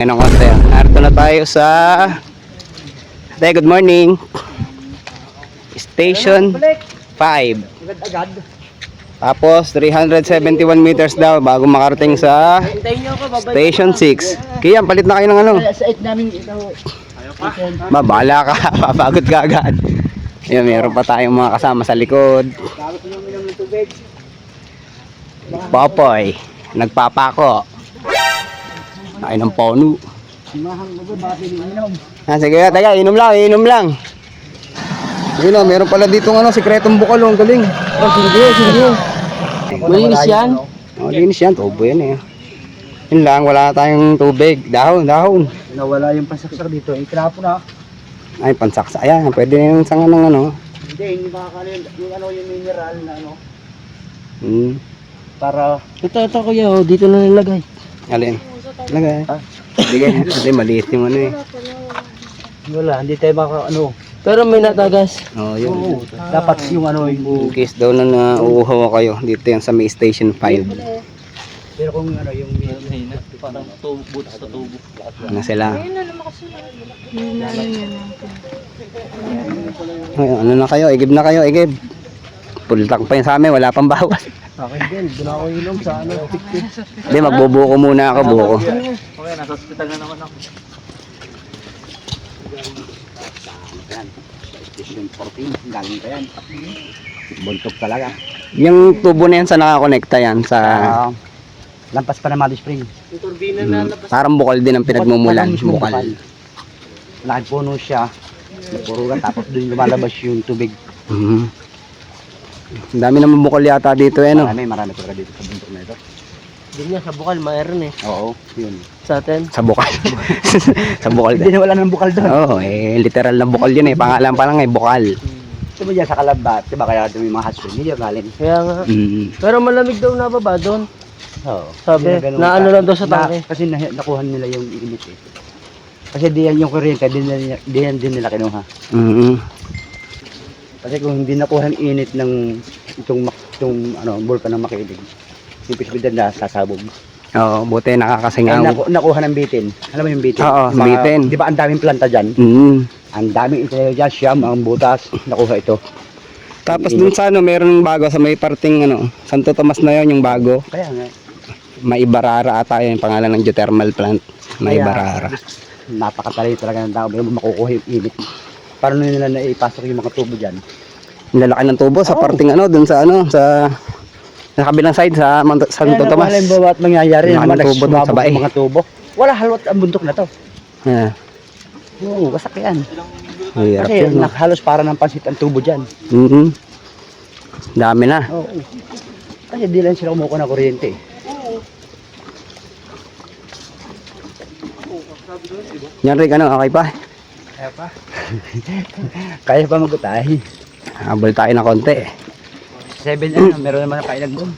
Ayun ang konti. Narito na tayo sa good morning. Station 5. Tapos 371 meters daw bago makarating sa Station 6. Kaya palit na kayo ng ano. Sa 8 namin ito. Babala ka, papagod ka agad. Ayun, meron pa tayong mga kasama sa likod. Popoy, nagpapako. Ay ng pono. Sige, taga, inom lang. Yun na, meron pala dito sikretong bukal, ang galing. Oh, sige. Malinis yan? Linis yan, tubo yan eh. Yun lang, wala tayong tubig. Dahon. Nawala yung pansaksak dito. Itrapo na. Ay, pansaksa. Ayan, pwede yung sanga ng ano. Hindi makakalit. Yung mineral na Para... Ito kuya, dito na nilagay. Alin? Lagay. Hindi, maliit yung ano eh. Wala, hindi tayo Pero may natagas. Yun. Dapat yung In case daw na nauuhaw kayo, dito yan sa may Station 5. Pero kung yung parang butas sa tubo. Ano sila? Ano na kayo? Igib na kayo, igib. Pultak pa yun sa amin, wala pang bawas. Okay din, doon ako inom sa Hindi, magbubuko muna ako, buko. Okay, nasa hospital na naman ako. Station 14, galing pa yan. Buntok talaga. Yung tubo na yan sa nakakonekta yan sa... Lampas pa na Mali Spring. Yung turbina na labas. Parang bukal din ang pinagmumulan. Bukal. Lahat puno siya. Napurugan, tapos doon lumalabas yung tubig. Ang dami naman bukal yata dito eh, no? Marami talaga dito sa bundok na ito. Doon nga sa bukal, mayroon eh. Oo, yun. Sa atin. Sa bukal. Sa bukal Hindi din. na wala ng bukal doon. Oo, literal na bukal yun eh. Pangalan pa lang bukal. Diba dyan sa Kalabat, diba kaya doon yung mga hot spring, hindi galing. Kaya nga. Pero malamig daw na baba doon. Oo. Sabi, na ano lang daw sa tangke. Kasi nakuha nila yung init eh. Kasi diyan yung kuryente, diyan din nila kinuha. Kasi kung hindi nakuha ang init ng itong bulkan ng Makiling, yung pisbidan na sasabog. Oo, buti nakakasingaw. Ay, nakuha ng bitin. Alam mo yung bitin? Oo, bitin. Di ba ang daming planta dyan? Ang daming ito dyan, siyam, ang butas, nakuha ito. Tapos dun sa meron bago sa may parting Santo Tomas na yon yung bago. Kaya nga. Maibarara ata yung pangalan ng geothermal plant. Maibarara. Napakatali talaga ng tao, may makukuha yung init. Paano nila na ipasok yung mga tubo dyan? Nilalaki ng tubo sa parting dun sa sa kabilang side sa Santo Tomas. Kaya nakuha at mangyayari Laki naman ng tubo dun sa bae. mga tubo. Wala halot ang bundok na to. Yeah. Oo, wasak yan. Hirap Kasi yun. halos para ng pansit ang tubo dyan. Dami na. Oo. Kasi di lang sila kumukuha ng kuryente. Yan Rick, okay pa? Kaya pa? Kaya pa magutay. Habol tayo ng konti. 7 meron naman ang kailang doon.